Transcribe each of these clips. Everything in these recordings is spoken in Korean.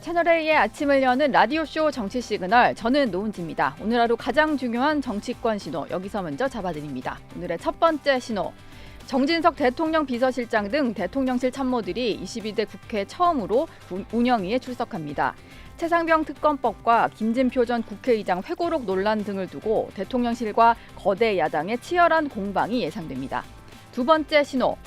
채널A의 아침을 여는 라디오쇼 정치 시그널, 저는 노은지입니다. 오늘 하루 가장 중요한 정치권 신호, 여기서 먼저 잡아드립니다. 오늘의 첫 번째 신호, 정진석 대통령 비서실장 등 대통령실 참모들이 22대 국회 처음으로 운영위에 출석합니다. 최상병 특검법과 김진표 전 국회의장 회고록 논란 등을 두고 대통령실과 거대 야당의 치열한 공방이 예상됩니다. 두 번째 신호,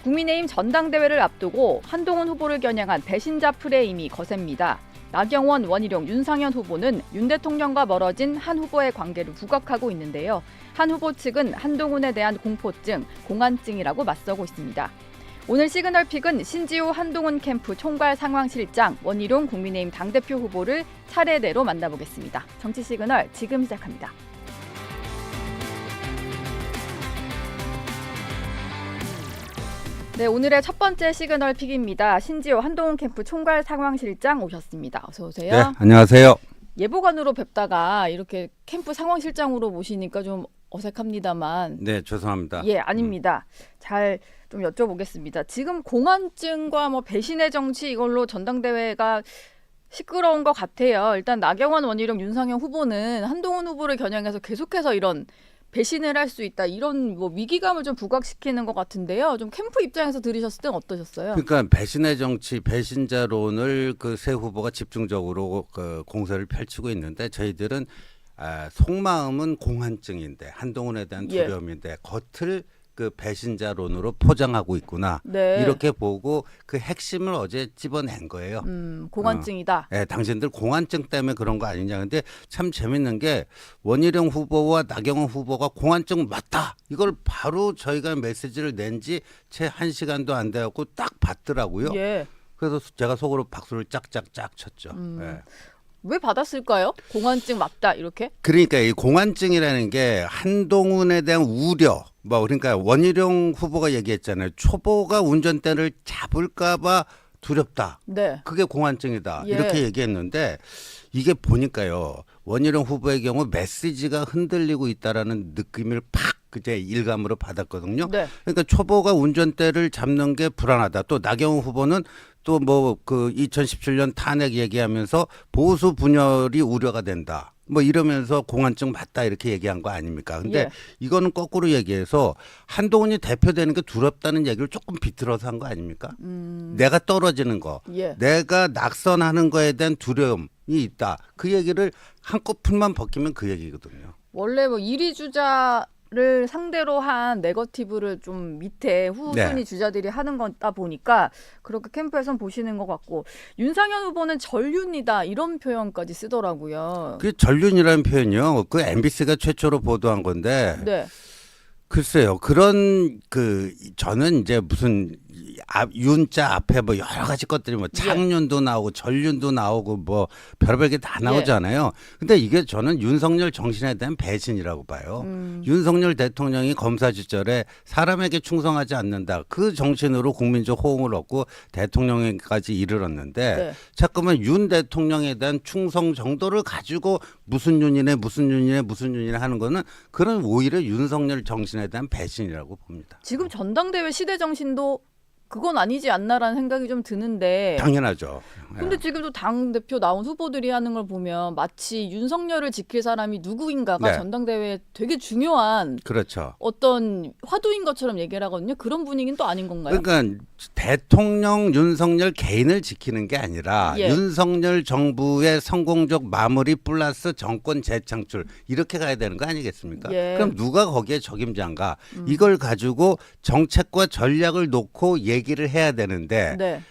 국민의힘 전당대회를 앞두고 한동훈 후보를 겨냥한 배신자 프레임이 거셉니다. 나경원, 원희룡, 윤상현 후보는 윤 대통령과 멀어진 한 후보의 관계를 부각하고 있는데요. 한 후보 측은 한동훈에 대한 공포증, 공안증이라고 맞서고 있습니다. 오늘 시그널픽은 신지우 한동훈 캠프 총괄 상황실장, 원희룡 국민의힘 당대표 후보를 차례대로 만나보겠습니다. 정치 시그널 지금 시작합니다. 네, 오늘의 첫 번째 시그널 픽입니다. 신지호 한동훈 캠프 총괄 상황실장 오셨습니다. 어서 오세요. 네, 안녕하세요. 예보관으로 뵙다가 이렇게 캠프 상황실장으로 모시니까 좀 어색합니다만. 네, 죄송합니다. 예, 아닙니다. 잘 좀 여쭤보겠습니다. 지금 공안증과 배신의 정치 이걸로 전당대회가 시끄러운 것 같아요. 일단 나경원, 원희룡, 윤상현 후보는 한동훈 후보를 겨냥해서 계속해서 이런 배신을 할 수 있다, 이런 위기감을 좀 부각시키는 것 같은데요. 좀 캠프 입장에서 들으셨을 땐 어떠셨어요? 그러니까 배신의 정치, 배신자론을 그 세 후보가 집중적으로 그 공세를 펼치고 있는데 저희들은 속마음은 공안증인데 한동훈에 대한 두려움인데 겉을 그 배신자론으로 포장하고 있구나. 네. 이렇게 보고 그 핵심을 어제 집어낸 거예요. 공안증이다. 네, 당신들 공안증 때문에 그런 거 아니냐. 근데 참 재밌는 게 원희룡 후보와 나경원 후보가 공안증 맞다, 이걸 바로 저희가 메시지를 낸 지 채 1시간도 안 돼갖고 딱 받더라고요. 예. 그래서 제가 속으로 박수를 짝짝짝 쳤죠. 네. 왜 받았을까요? 공안증 맞다 이렇게? 그러니까 이 공안증이라는 게 한동훈에 대한 우려, 그러니까 원희룡 후보가 얘기했잖아요. 초보가 운전대를 잡을까봐 두렵다. 네. 그게 공안증이다. 예. 이렇게 얘기했는데 이게 보니까요, 원희룡 후보의 경우 메시지가 흔들리고 있다라는 느낌을 팍 그제 일감으로 받았거든요. 네. 그러니까 초보가 운전대를 잡는 게 불안하다. 또 나경원 후보는 또 그 2017년 탄핵 얘기하면서 보수 분열이 우려가 된다, 이러면서 공안증 맞다 이렇게 얘기한 거 아닙니까? 근데 예. 이거는 거꾸로 얘기해서 한동훈이 대표되는 게 두렵다는 얘기를 조금 비틀어서 한 거 아닙니까? 내가 떨어지는 거, 예. 내가 낙선하는 거에 대한 두려움이 있다, 그 얘기를 한꺼풀만 벗기면 그 얘기거든요. 원래 1위 주자를 상대로 한 네거티브를 좀 밑에 후순위 네. 주자들이 하는 거다 보니까 그렇게 캠프에선 보시는 것 같고, 윤상현 후보는 전륜이다 이런 표현까지 쓰더라고요. 그 전륜이라는 표현이요, 그 MBC가 최초로 보도한 건데 네. 글쎄요, 그런 저는 이제 무슨 윤자 앞에 여러 가지 것들이 창륜도 나오고 전륜도 나오고 별별 게 다 나오잖아요. 근데 이게 저는 윤석열 정신에 대한 배신이라고 봐요. 윤석열 대통령이 검사 시절에 사람에게 충성하지 않는다, 그 정신으로 국민적 호응을 얻고 대통령까지 이르렀는데 네. 잠깐만 윤 대통령에 대한 충성 정도를 가지고 무슨 윤이네 하는 거는 그런 오히려 윤석열 정신에 대한 배신이라고 봅니다. 지금 전당대회 시대 정신도 그건 아니지 않나라는 생각이 좀 드는데. 당연하죠. 근데 지금 또 당대표 나온 후보들이 하는 걸 보면 마치 윤석열을 지킬 사람이 누구인가가 네. 전당대회에 되게 중요한 그렇죠. 어떤 화두인 것처럼 얘기를 하거든요. 그런 분위기는 또 아닌 건가요? 그러니까 대통령 윤석열 개인을 지키는 게 아니라 예. 윤석열 정부의 성공적 마무리 플러스 정권 재창출, 이렇게 가야 되는 거 아니겠습니까? 예. 그럼 누가 거기에 적임자인가? 이걸 가지고 정책과 전략을 놓고 얘기를 해야 되는데 네.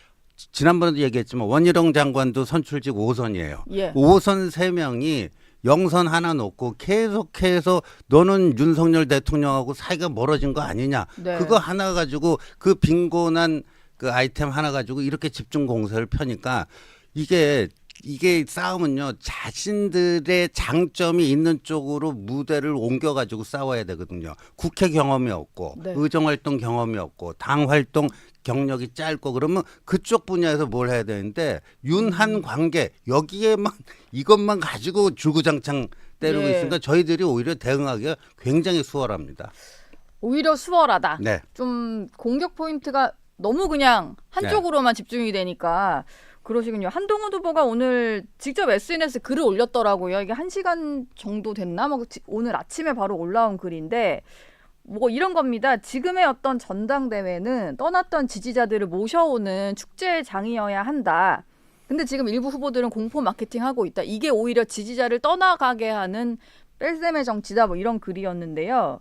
지난번에도 얘기했지만 원희룡 장관도 선출직 5선이에요. 예. 5선 3명이 영선 하나 놓고 계속해서 너는 윤석열 대통령하고 사이가 멀어진 거 아니냐. 네. 그거 하나 가지고 그 빈곤한 그 아이템 하나 가지고 이렇게 집중 공세를 펴니까 이게 싸움은요, 자신들의 장점이 있는 쪽으로 무대를 옮겨가지고 싸워야 되거든요. 국회 경험이 없고 네. 의정활동 경험이 없고 당활동 경력이 짧고 그러면 그쪽 분야에서 뭘 해야 되는데 윤한 관계 여기에만 이것만 가지고 줄구장창 때리고 예. 있으니까 저희들이 오히려 대응하기가 굉장히 수월합니다. 오히려 수월하다. 네. 좀 공격 포인트가 너무 그냥 한쪽으로만 집중이 되니까 그러시군요. 한동훈 후보가 오늘 직접 SNS 글을 올렸더라고요. 이게 1시간 정도 됐나? 뭐 오늘 아침에 바로 올라온 글인데 뭐 이런 겁니다. 지금의 어떤 전당대회는 떠났던 지지자들을 모셔오는 축제장이어야 한다. 근데 지금 일부 후보들은 공포 마케팅하고 있다. 이게 오히려 지지자를 떠나가게 하는 뺄셈의 정치다. 뭐 이런 글이었는데요.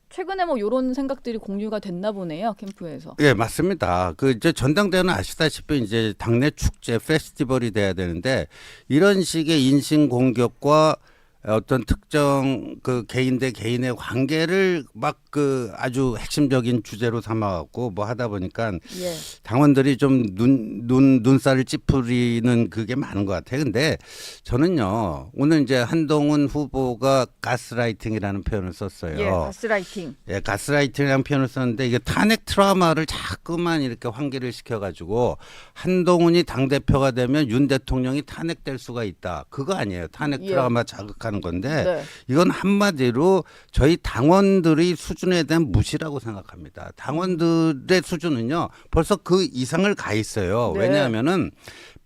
최근에 뭐 이런 생각들이 공유가 됐나 보네요, 캠프에서. 예, 맞습니다. 그 이제 전당대회는 아시다시피 이제 당내 축제 페스티벌이 돼야 되는데 이런 식의 인신 공격과 어떤 특정 그 개인 대 개인의 관계를 막 그 아주 핵심적인 주제로 삼아갖고 뭐 하다 보니까 예. 당원들이 좀 눈살을 찌푸리는 그게 많은 것 같아요. 근데 저는요 오늘 이제 한동훈 후보가 가스라이팅이라는 표현을 썼어요. 예, 가스라이팅. 예, 가스라이팅이라는 표현을 썼는데 이게 탄핵 트라우마를 자꾸만 이렇게 환기를 시켜가지고 한동훈이 당 대표가 되면 윤 대통령이 탄핵될 수가 있다. 그거 아니에요. 탄핵 예. 트라우마 자극하는 건데 네. 이건 한마디로 저희 당원들의 수준에 대한 무시라고 생각합니다. 당원들의 수준은요 벌써 그 이상을 가 있어요. 네. 왜냐하면은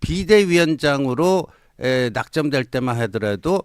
비대위원장으로 낙점될 때만 하더라도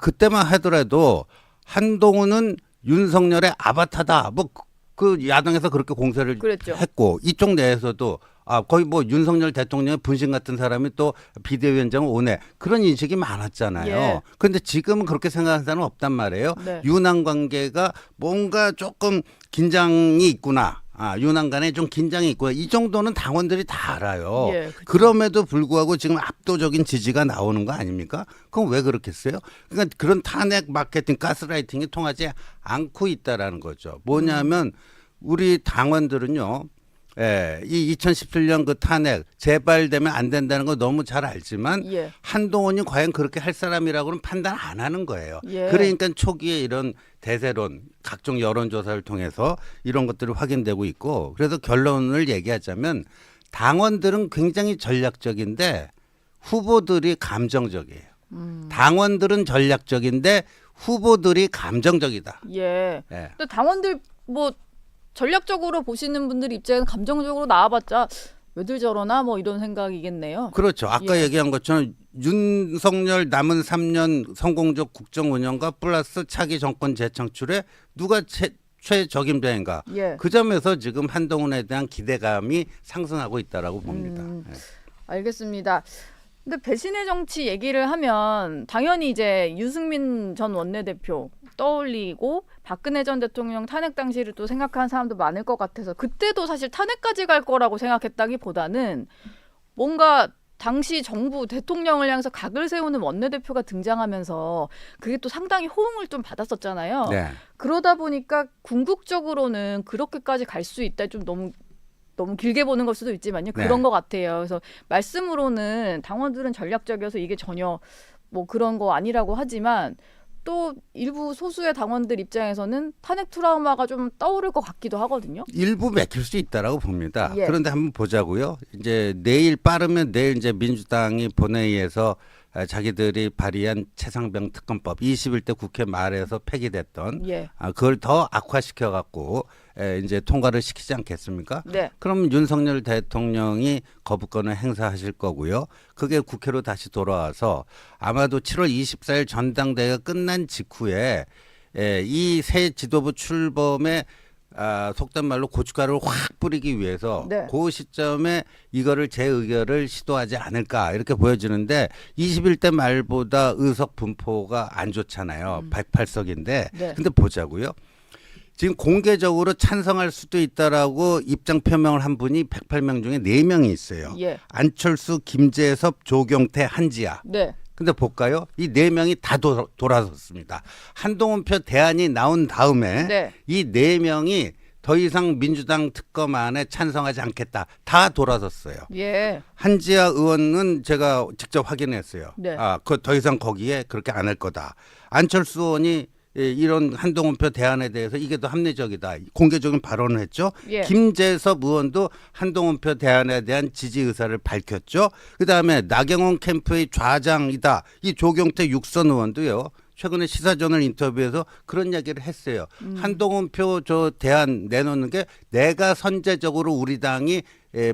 그때만 하더라도 한동훈은 윤석열의 아바타다. 뭐 그 야당에서 그렇게 공세를 그랬죠. 했고 이쪽 내에서도 거의 뭐 윤석열 대통령의 분신 같은 사람이 또 비대위원장을 오네. 그런 인식이 많았잖아요. 예. 그런데 지금은 그렇게 생각하는 사람은 없단 말이에요. 네. 윤한 관계가 뭔가 조금 긴장이 있구나. 윤한 간에 좀 긴장이 있구나. 이 정도는 당원들이 다 알아요. 예, 그렇죠. 그럼에도 불구하고 지금 압도적인 지지가 나오는 거 아닙니까? 그럼 왜 그렇겠어요? 그러니까 그런 탄핵 마케팅, 가스라이팅이 통하지 않고 있다라는 거죠. 뭐냐면 우리 당원들은요. 예, 이 2017년 그 탄핵 재발되면 안 된다는 거 너무 잘 알지만 예. 한동훈이 과연 그렇게 할 사람이라고는 판단 안 하는 거예요. 예. 그러니까 초기에 이런 대세론, 각종 여론조사를 통해서 이런 것들이 확인되고 있고 그래서 결론을 얘기하자면 당원들은 굉장히 전략적인데 후보들이 감정적이에요. 당원들은 전략적인데 후보들이 감정적이다. 예. 예. 근데 당원들 뭐 전략적으로 보시는 분들 입장에는 감정적으로 나와봤자 왜들 저러나 뭐 이런 생각이겠네요. 그렇죠. 아까 예. 얘기한 것처럼 윤석열 남은 3년 성공적 국정 운영과 플러스 차기 정권 재창출에 누가 최적임자인가. 예. 그 점에서 지금 한동훈에 대한 기대감이 상승하고 있다라고 봅니다. 예. 알겠습니다. 근데 배신의 정치 얘기를 하면 당연히 이제 유승민 전 원내대표 떠올리고 박근혜 전 대통령 탄핵 당시를 또 생각하는 사람도 많을 것 같아서 그때도 사실 탄핵까지 갈 거라고 생각했다기보다는 뭔가 당시 정부 대통령을 향해서 각을 세우는 원내대표가 등장하면서 그게 또 상당히 호응을 좀 받았었잖아요. 네. 그러다 보니까 궁극적으로는 그렇게까지 갈 수 있다. 좀 너무 길게 보는 걸 수도 있지만요. 그런 네. 것 같아요. 그래서 말씀으로는 당원들은 전략적이어서 이게 전혀 뭐 그런 거 아니라고 하지만 또 일부 소수의 당원들 입장에서는 탄핵 트라우마가 좀 떠오를 것 같기도 하거든요. 일부 맥힐 수 있다라고 봅니다. 예. 그런데 한번 보자고요. 이제 내일 빠르면 내일 이제 민주당이 본회의에서 자기들이 발의한 최상병 특검법 21대 국회 말에서 폐기됐던 예. 그걸 더 악화시켜 갖고 이제 통과를 시키지 않겠습니까? 네. 그럼 윤석열 대통령이 거부권을 행사하실 거고요. 그게 국회로 다시 돌아와서 아마도 7월 24일 전당대회가 끝난 직후에 이 새 지도부 출범에 속된 말로 고춧가루를 확 뿌리기 위해서 네. 그 시점에 이거를 재의결을 시도하지 않을까 이렇게 보여지는데 21대 말보다 의석 분포가 안 좋잖아요. 108석인데 네. 근데 보자고요. 지금 공개적으로 찬성할 수도 있다라고 입장 표명을 한 분이 108명 중에 4명이 있어요. 예. 안철수, 김재섭, 조경태, 한지아. 네. 근데 볼까요? 이 4명이 다 돌아섰습니다. 한동훈표 대안이 나온 다음에 네. 이 4명이 더 이상 민주당 특검안에 찬성하지 않겠다. 다 돌아섰어요. 예. 한지아 의원은 제가 직접 확인했어요. 네. 그 더 이상 거기에 그렇게 안 할 거다. 안철수 의원이 이런 한동훈표 대안에 대해서 이게 더 합리적이다. 공개적인 발언을 했죠. 예. 김재섭 의원도 한동훈표 대안에 대한 지지 의사를 밝혔죠. 그다음에 나경원 캠프의 좌장이다. 이 조경태 육선 의원도요. 최근에 시사저널 인터뷰에서 그런 이야기를 했어요. 한동훈표 저 대안 내놓는 게 내가 선제적으로 우리 당이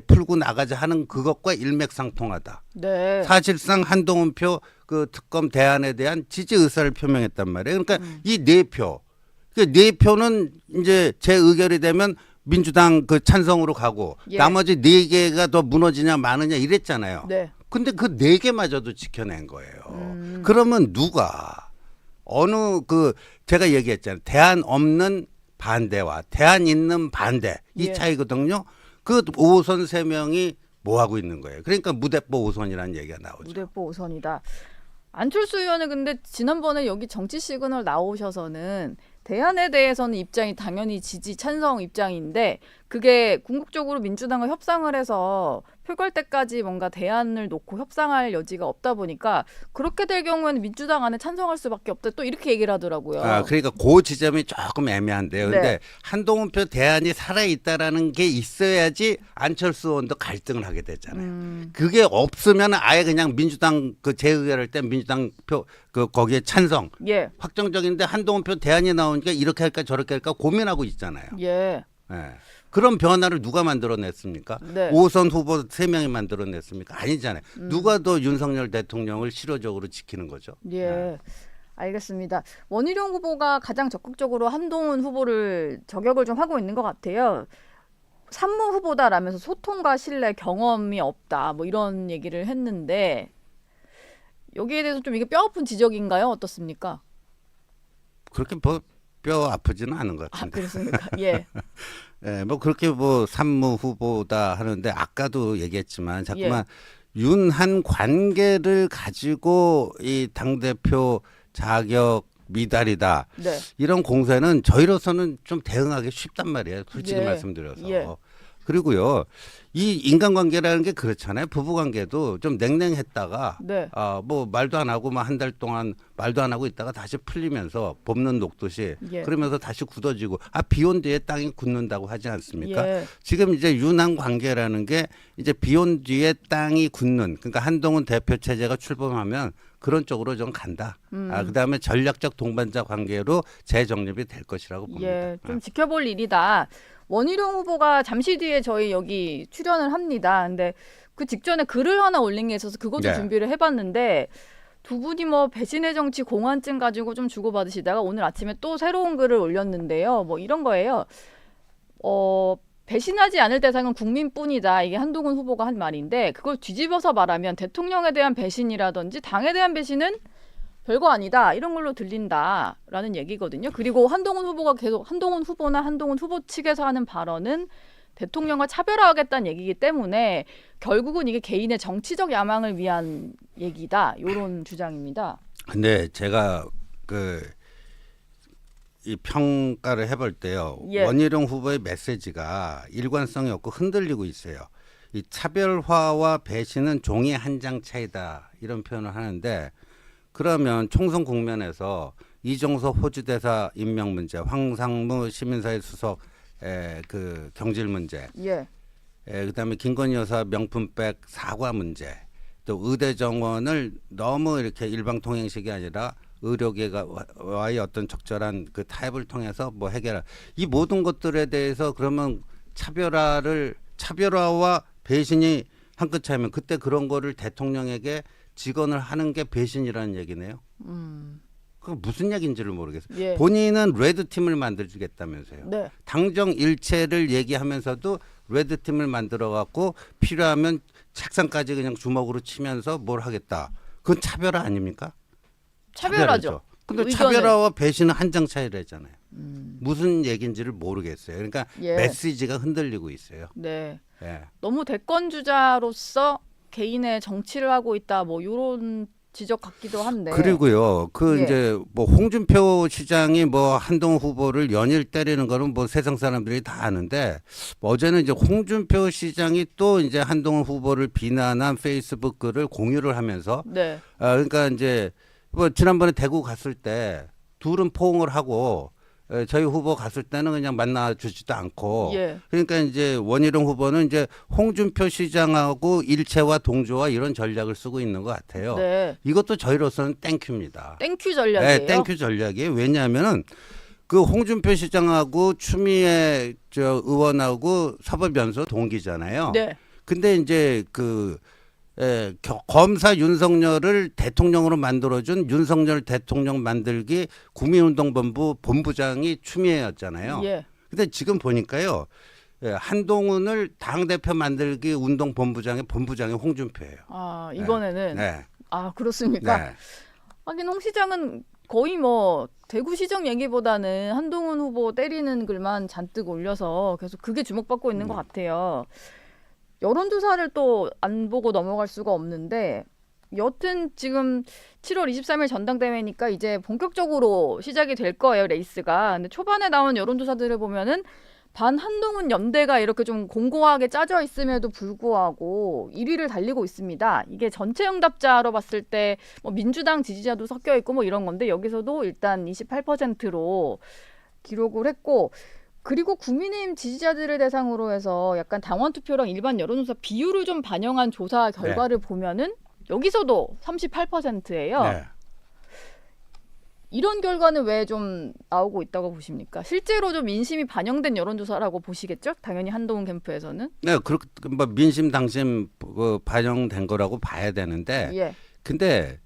풀고 나가자 하는 그것과 일맥상통하다. 네. 사실상 한동훈표 그 특검 대안에 대한 지지 의사를 표명했단 말이에요. 그러니까 이 네 표, 그 네 표는 이제 제 의결이 되면 민주당 그 찬성으로 가고 예. 나머지 네 개가 더 무너지냐 마느냐 이랬잖아요. 네. 근데 그 네 개마저도 지켜낸 거예요. 그러면 누가 어느 그 제가 얘기했잖아요. 대안 없는 반대와 대안 있는 반대 이 예. 차이거든요. 그 5호선 3명이 뭐 하고 있는 거예요. 그러니까 무대뽀 5선이라는 얘기가 나오죠. 무대뽀 5선이다. 안철수 의원은 근데 지난번에 여기 정치 시그널 나오셔서는 대안에 대해서는 입장이 당연히 지지 찬성 입장인데 그게 궁극적으로 민주당과 협상을 해서 표결 때까지 뭔가 대안을 놓고 협상할 여지가 없다 보니까 그렇게 될 경우에는 민주당 안에 찬성할 수밖에 없다. 또 이렇게 얘기를 하더라고요. 아, 그러니까 그 지점이 조금 애매한데요. 네. 근데 한동훈표 대안이 살아있다라는 게 있어야지 안철수 의원도 갈등을 하게 되잖아요. 그게 없으면 아예 그냥 민주당 그 재의결할 때 민주당 표 그 거기에 찬성 예. 확정적인데 한동훈표 대안이 나오니까 이렇게 할까 저렇게 할까 고민하고 있잖아요. 예. 예. 그런 변화를 누가 만들어냈습니까? 네. 5선 후보 3명이 만들어냈습니까? 아니잖아요. 누가 더 윤석열 대통령을 실효적으로 지키는 거죠? 예. 알겠습니다. 원희룡 후보가 가장 적극적으로 한동훈 후보를 저격을 좀 하고 있는 것 같아요. 산무 후보다라면서 소통과 신뢰 경험이 없다. 뭐 이런 얘기를 했는데 여기에 대해서 좀 이게 뼈아픈 지적인가요? 어떻습니까? 그렇게 뼈 아프지는 않은 것 아, 같은데. 그렇습니까? 예. 예, 뭐 그렇게 뭐 산무 후보다 하는데 아까도 얘기했지만 자꾸만 윤한 관계를 가지고 이 당대표 자격 미달이다. 네. 이런 공세는 저희로서는 좀 대응하기 쉽단 말이에요. 솔직히 예. 말씀드려서. 예. 그리고요. 이 인간관계라는 게 그렇잖아요. 부부관계도 좀 냉랭했다가 네. 뭐 말도 안 하고 막 한 달 동안 말도 안 하고 있다가 다시 풀리면서 봄는 녹듯이 예. 그러면서 다시 굳어지고 비온 뒤에 땅이 굳는다고 하지 않습니까? 예. 지금 이제 윤한 관계라는 게 이제 비온 뒤에 땅이 굳는 그러니까 한동훈 대표 체제가 출범하면 그런 쪽으로 좀 간다. 그다음에 전략적 동반자 관계로 재정립이 될 것이라고 봅니다. 예. 좀 지켜볼 일이다. 원희룡 후보가 잠시 뒤에 저희 여기 출연을 합니다. 근데 그 직전에 글을 하나 올린 게 있어서 그것도 네. 준비를 해봤는데 두 분이 뭐 배신의 정치 공환증 가지고 좀 주고받으시다가 오늘 아침에 또 새로운 글을 올렸는데요. 뭐 이런 거예요. 배신하지 않을 대상은 국민뿐이다. 이게 한동훈 후보가 한 말인데 그걸 뒤집어서 말하면 대통령에 대한 배신이라든지 당에 대한 배신은 별거 아니다. 이런 걸로 들린다라는 얘기거든요. 그리고 한동훈 후보가 계속 한동훈 후보나 한동훈 후보 측에서 하는 발언은 대통령과 차별화하겠다는 얘기이기 때문에 결국은 이게 개인의 정치적 야망을 위한 얘기다. 이런 주장입니다. 근데 제가 이 평가를 해볼 때요. 예. 원희룡 후보의 메시지가 일관성이 없고 흔들리고 있어요. 이 차별화와 배신은 종이 한 장 차이다. 이런 표현을 하는데 그러면 총선 국면에서 이종석 호주대사 임명 문제, 황상무 시민사회 수석 그 경질 문제, 예. 그다음에 김건희 여사 명품백 사과 문제, 또 의대 정원을 너무 이렇게 일방통행식이 아니라 의료계와의 어떤 적절한 그 타협을 통해서 뭐 해결할 이 모든 것들에 대해서 그러면 차별화와 배신이 한 끗 차이면 그때 그런 거를 대통령에게 직언을 하는 게 배신이라는 얘기네요. 그 무슨 얘기인지를 모르겠어요. 예. 본인은 레드팀을 만들겠다면서요. 네. 당정 일체를 얘기하면서도 레드팀을 만들어갖고 필요하면 책상까지 그냥 주먹으로 치면서 뭘 하겠다. 그건 차별화 아닙니까? 차별하죠. 근데 의견을. 차별화와 배신은 한 장 차이라잖아요. 무슨 얘기인지를 모르겠어요. 그러니까 예. 메시지가 흔들리고 있어요. 네. 예. 너무 대권 주자로서 개인의 정치를 하고 있다. 뭐 이런 지적 같기도 한데. 그리고요, 예. 이제 뭐 홍준표 시장이 뭐 한동훈 후보를 연일 때리는 거는 뭐 세상 사람들이 다 아는데 어제는 이제 홍준표 시장이 또 이제 한동훈 후보를 비난한 페이스북 글을 공유를 하면서 네. 그러니까 이제 뭐 지난번에 대구 갔을 때 둘은 포옹을 하고 저희 후보 갔을 때는 그냥 만나주지도 않고 예. 그러니까 이제 원희룡 후보는 이제 홍준표 시장하고 일체와 동조와 이런 전략을 쓰고 있는 것 같아요. 네. 이것도 저희로서는 땡큐입니다. 땡큐 전략이에요. 네, 땡큐 전략이에요. 왜냐하면은 그 홍준표 시장하고 추미애 저 의원하고 사법연수 동기잖아요. 네. 근데 이제 검사 윤석열을 대통령으로 만들어준 윤석열 대통령 만들기 국민운동본부 본부장이 추미애였잖아요. 예. 근데 지금 보니까요. 한동훈을 당대표 만들기 운동본부장의 본부장이 홍준표예요. 아, 이번에는 네. 아, 그렇습니까? 네. 하긴 홍 시장은 거의 뭐 대구시정 얘기보다는 한동훈 후보 때리는 글만 잔뜩 올려서 계속 그게 주목받고 있는 것 같아요. 여론조사를 또 안 보고 넘어갈 수가 없는데 여튼 지금 7월 23일 전당대회니까 이제 본격적으로 시작이 될 거예요, 레이스가. 근데 초반에 나온 여론조사들을 보면은 반 한동훈 연대가 이렇게 좀 공고하게 짜져 있음에도 불구하고 1위를 달리고 있습니다. 이게 전체 응답자로 봤을 때 뭐 민주당 지지자도 섞여 있고 뭐 이런 건데 여기서도 일단 28%로 기록을 했고 그리고 국민의힘 지지자들을 대상으로 해서 약간 당원 투표랑 일반 여론조사 비율을 좀 반영한 조사 결과를 보면은 여기서도 38%예요. 네. 이런 결과는 왜 좀 나오고 있다고 보십니까? 실제로 좀 민심이 반영된 여론조사라고 보시겠죠? 당연히 한동훈 캠프에서는. 네, 그렇게 뭐 민심 당심 반영된 거라고 봐야 되는데, 예. 근데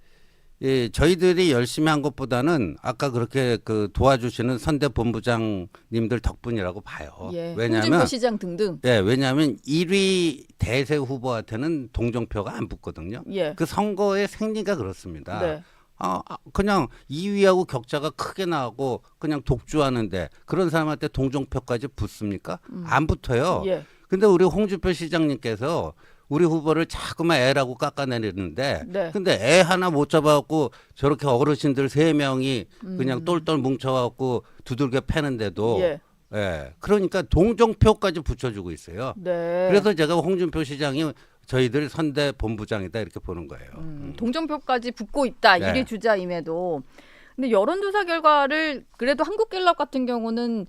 저희들이 열심히 한 것보다는 아까 그렇게 도와주시는 선대 본부장님들 덕분이라고 봐요. 예. 왜냐하면 홍준표 시장 등등. 네, 왜냐하면 1위 대세 후보한테는 동정표가 안 붙거든요. 예. 그 선거의 생리가 그렇습니다. 네. 그냥 2위하고 격차가 크게 나고 그냥 독주하는데 그런 사람한테 동정표까지 붙습니까? 안 붙어요. 예. 근데 우리 홍준표 시장님께서 우리 후보를 자꾸만 애라고 깎아내리는데 네. 근데 애 하나 못 잡아갖고 저렇게 어르신들 3명이 그냥 똘똘 뭉쳐갖고 두들겨 패는데도 예. 그러니까 동정표까지 붙여주고 있어요. 네. 그래서 제가 홍준표 시장이 저희들 선대 본부장이다 이렇게 보는 거예요. 동정표까지 붙고 있다. 네. 1위 주자임에도. 근데 여론조사 결과를 그래도 한국갤럽 같은 경우는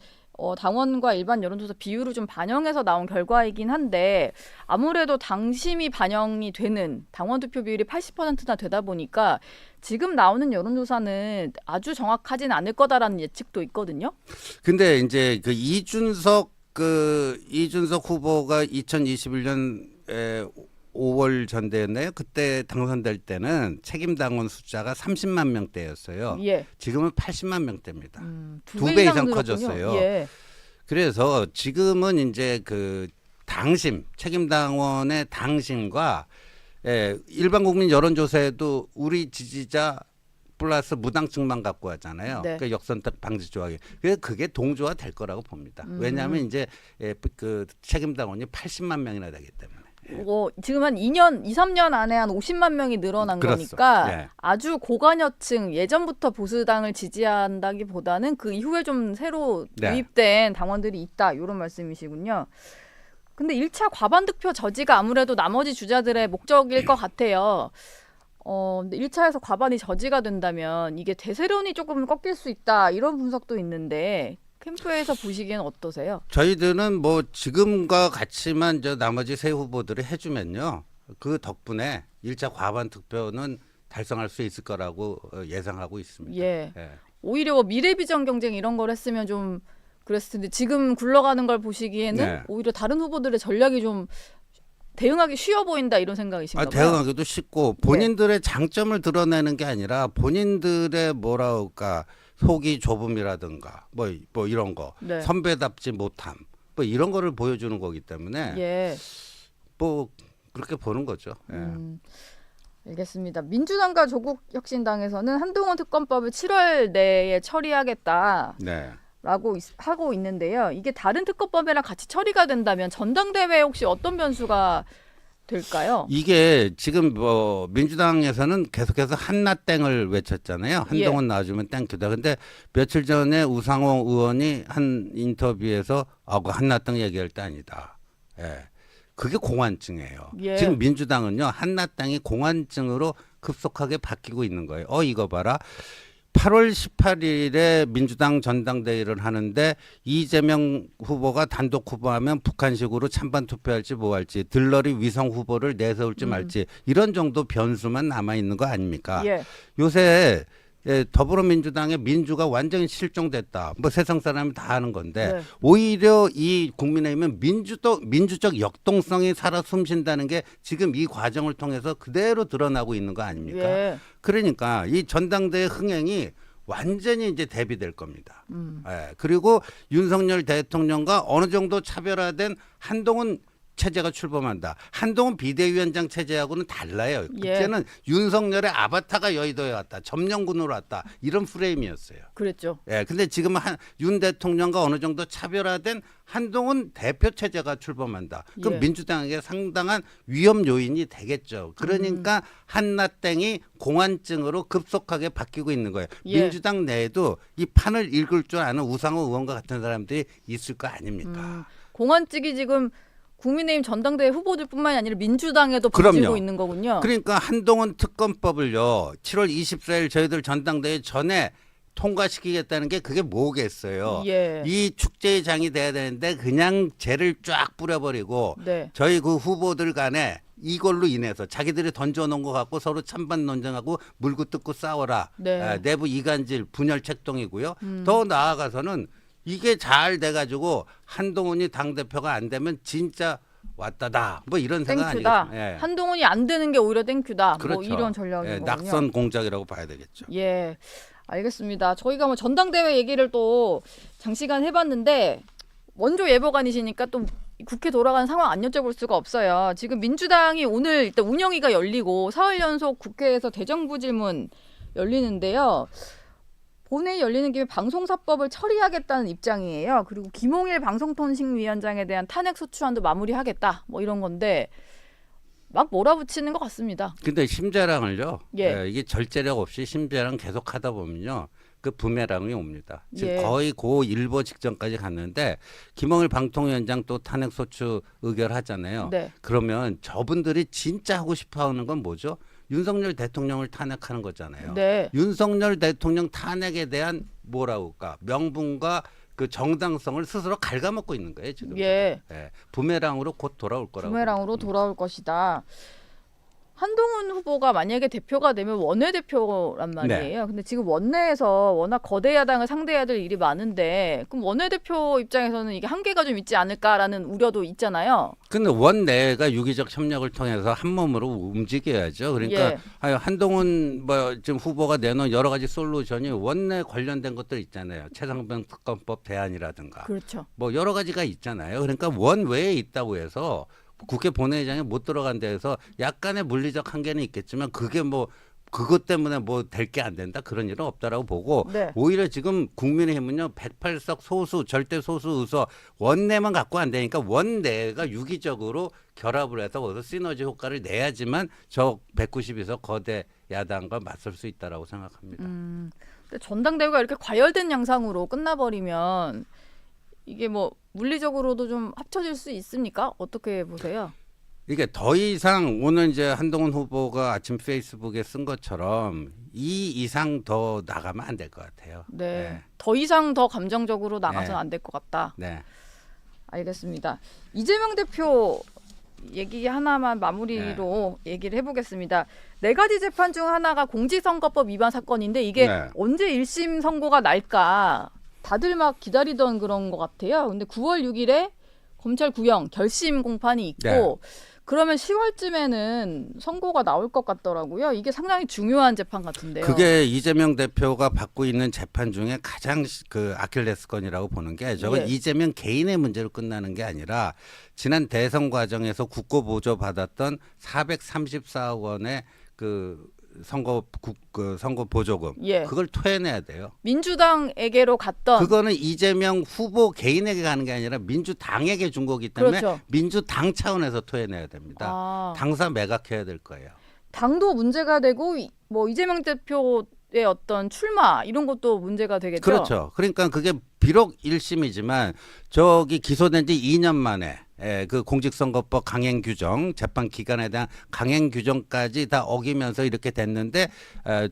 당원과 일반 여론조사 비율을 좀 반영해서 나온 결과이긴 한데 아무래도 당심이 반영이 되는 당원 투표 비율이 80%나 되다 보니까 지금 나오는 여론조사는 아주 정확하진 않을 거다라는 예측도 있거든요. 근데 이제 이준석 후보가 2021년 5월 전대였나요? 그때 당선될 때는 책임 당원 숫자가 30만 명대였어요. 예. 지금은 80만 명대입니다. 두 두 배 배 이상 이상 늘었군요. 커졌어요. 예. 그래서 지금은 이제 당심, 책임 당원의 당심과 일반 국민 여론조사에도 우리 지지자 플러스 무당층만 갖고 하잖아요. 네. 그러니까 역선 방지 조항이. 그래서 그게 동조화 될 거라고 봅니다. 왜냐하면 이제 책임 당원이 80만 명이나 되기 때문에. 지금 한 2년, 2, 3년 안에 한 50만 명이 늘어난 거니까 예. 아주 고관여층, 예전부터 보수당을 지지한다기보다는 그 이후에 좀 새로 네. 유입된 당원들이 있다. 이런 말씀이시군요. 근데 1차 과반 득표 저지가 아무래도 나머지 주자들의 목적일 것 같아요. 근데 1차에서 과반이 저지가 된다면 이게 대세론이 조금 꺾일 수 있다. 이런 분석도 있는데 캠프에서 보시기에는 어떠세요? 저희들은 뭐 지금과 같이만 나머지 세 후보들이 해주면요. 그 덕분에 1차 과반 득표는 달성할 수 있을 거라고 예상하고 있습니다. 예. 오히려 뭐 미래비전 경쟁 이런 걸 했으면 좀 그랬을 텐데 지금 굴러가는 걸 보시기에는 네. 오히려 다른 후보들의 전략이 좀 대응하기 쉬워 보인다 이런 생각이신가 봐요. 대응하기도 쉽고 본인들의 장점을 드러내는 게 아니라 본인들의 뭐랄까 속이 좁음이라든가 뭐 이런 거 네. 선배답지 못함 뭐 이런 거를 보여주는 거기 때문에 예. 뭐 그렇게 보는 거죠. 알겠습니다. 민주당과 조국혁신당에서는 한동훈 특검법을 7월 내에 처리하겠다. 네. 라고 하고 있는데요. 이게 다른 특검법이랑 같이 처리가 된다면 전당대회에 혹시 어떤 변수가 될까요? 이게 지금 뭐 민주당에서는 계속해서 한나땡을 외쳤잖아요. 한동훈 나와주면 땡큐다. 근데 며칠 전에 우상호 의원이 한 인터뷰에서 그 한나땡 얘기할 때 아니다. 그게 공환증이에요. 예. 지금 민주당은요 한나땅이 공환증으로 급속하게 바뀌고 있는 거예요. 이거 봐라. 8월 18일에 민주당 전당대회를 하는데 이재명 후보가 단독 후보하면 북한식으로 찬반 투표할지 뭐 할지 들러리 위성 후보를 내세울지 말지 이런 정도 변수만 남아 있는 거 아닙니까? 예. 요새 더불어민주당의 민주가 완전히 실종됐다. 뭐 세상 사람이 다 아는 건데 네. 오히려 이 국민의힘은 민주적 역동성이 살아 숨쉰다는 게 지금 이 과정을 통해서 그대로 드러나고 있는 거 아닙니까? 예. 그러니까 이 전당대회 흥행이 완전히 이제 대비될 겁니다. 그리고 윤석열 대통령과 어느 정도 차별화된 한동훈 체제가 출범한다. 한동훈 비대위원장 체제하고는 달라요. 그때는 윤석열의 아바타가 여의도에 왔다. 점령군으로 왔다. 이런 프레임이었어요. 그랬죠. 근데 지금은 윤 대통령과 어느 정도 차별화된 한동훈 대표 체제가 출범한다. 그럼 민주당에게 상당한 위험 요인이 되겠죠. 그러니까 한나땡이 공안증으로 급속하게 바뀌고 있는 거예요. 민주당 내에도 이 판을 읽을 줄 아는 우상호 의원과 같은 사람들이 있을 거 아닙니까? 공안증이 지금 국민의힘 전당대회 후보들뿐만이 아니라 민주당에도 번지고 있는 거군요. 그러니까 한동훈 특검법을요. 7월 24일 저희들 전당대회 전에 통과시키겠다는 게 그게 뭐겠어요. 이 축제의 장이 돼야 되는데 그냥 죄를 쫙 뿌려버리고 저희 그 후보들 간에 이걸로 인해서 자기들이 던져놓은 것 갖고 서로 찬반 논쟁하고 물고 뜯고 싸워라. 내부 이간질 분열 책동이고요. 더 나아가서는 이게 잘 돼가지고 한동훈이 당대표가 안 되면 진짜 왔다다. 뭐 이런 생각 아니겠습니까? 한동훈이 안 되는 게 오히려 땡큐다. 그렇죠. 뭐 이런 전략이거든요. 낙선 공작이라고 봐야 되겠죠. 알겠습니다. 저희가 뭐 전당대회 얘기를 또 장시간 해봤는데 원조 예보관이시니까 또 국회 돌아가는 상황 안 여쭤볼 수가 없어요. 지금 민주당이 오늘 일단 운영위가 열리고 사흘 연속 국회에서 대정부 질문 열리는데요. 본회의 열리는 김에 방송사법을 처리하겠다는 입장이에요. 그리고 김홍일 방송통신위원장에 대한 탄핵소추안도 마무리하겠다. 뭐 이런 건데 막 몰아붙이는 것 같습니다. 근데 심재랑을요. 이게 절제력 없이 심재랑 계속 하다 보면요. 그 부메랑이 옵니다. 지금 거의 고 일보 직전까지 갔는데 김홍일 방통위원장 또 탄핵소추 의결하잖아요. 그러면 저분들이 진짜 하고 싶어하는 건 뭐죠? 윤석열 대통령을 탄핵하는 거잖아요. 윤석열 대통령 탄핵에 대한 뭐라고 할까 명분과 그 정당성을 스스로 갉아먹고 있는 거예요 지금. 부메랑으로 곧 돌아올 거라고. 부메랑으로 돌아올 것이다. 한동훈 후보가 만약에 대표가 되면 원내대표란 말이에요. 근데 지금 원내에서 워낙 거대 야당을 상대해야 될 일이 많은데 그럼 원내대표 입장에서는 이게 한계가 좀 있지 않을까라는 우려도 있잖아요. 근데 원내가 유기적 협력을 통해서 한 몸으로 움직여야죠. 그러니까 한동훈 지금 후보가 내놓은 여러 가지 솔루션이 원내 관련된 것들 있잖아요. 최상병 특검법 대안이라든가. 그렇죠. 뭐 여러 가지가 있잖아요. 그러니까 원외에 있다고 해서 국회 본회의장에 못 들어간 데에서 약간의 물리적 한계는 있겠지만 그게 뭐 그것 때문에 뭐 될 게 안 된다 그런 일은 없다라고 보고 오히려 지금 국민의힘은요 108석 소수 절대 소수 의석 원내만 갖고 안 되니까 원내가 유기적으로 결합을 해서 거기서 시너지 효과를 내야지만 저 192석 거대 야당과 맞설 수 있다라고 생각합니다. 근데 전당대회가 이렇게 과열된 양상으로 끝나버리면 이게 뭐 물리적으로도 좀 합쳐질 수 있습니까? 어떻게 보세요? 이게 더 이상 오늘 이제 한동훈 후보가 아침 페이스북에 쓴 것처럼 이 이상 더 나가면 안 될 것 같아요. 더 이상 더 감정적으로 나가서는 안 될 것 같다. 알겠습니다. 이재명 대표 얘기 하나만 마무리로 얘기를 해보겠습니다. 4가지 재판 중 하나가 공직선거법 위반 사건인데 이게 언제 1심 선고가 날까 다들 막 기다리던 그런 것 같아요. 근데 9월 6일에 검찰 구형 결심 공판이 있고 그러면 10월쯤에는 선고가 나올 것 같더라고요. 이게 상당히 중요한 재판 같은데요. 그게 이재명 대표가 받고 있는 재판 중에 가장 그 아킬레스건이라고 보는 게 저건 이재명 개인의 문제로 끝나는 게 아니라 지난 대선 과정에서 국고 보조 받았던 434억 원의 그 선거 보조금 그걸 토해내야 돼요. 민주당에게로 갔던 그거는 이재명 후보 개인에게 가는 게 아니라 민주당에게 준 거기 때문에 민주당 차원에서 토해내야 됩니다. 당사 매각해야 될 거예요. 당도 문제가 되고 뭐 이재명 대표의 어떤 출마 이런 것도 문제가 되겠죠. 그렇죠. 그러니까 그게 비록 1심이지만 저기 기소된 지 2년 만에 그 공직선거법 강행 규정, 재판 기간에 대한 강행 규정까지 다 어기면서 이렇게 됐는데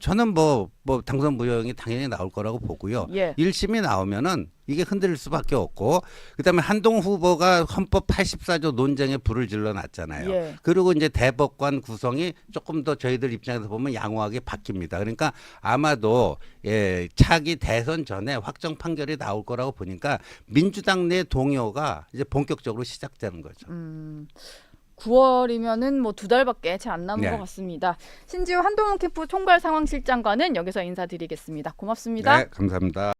저는 뭐 당선 무효형이 당연히 나올 거라고 보고요. 예. 1심이 나오면은 이게 흔들릴 수밖에 없고 그다음에 한동훈 후보가 헌법 84조 논쟁에 불을 질러놨잖아요. 예. 그리고 이제 대법관 구성이 조금 더 저희들 입장에서 보면 양호하게 바뀝니다. 그러니까 아마도 차기 대선 전에 확정 판결이 나올 거라고 보니까 민주당 내 동요가 이제 본격적으로 시작되는 거죠. 9월이면은 뭐 2달밖에 채 안 남은 네. 것 같습니다. 신지우 한동훈 캠프 총괄 상황실장과는 여기서 인사드리겠습니다. 고맙습니다. 네, 감사합니다.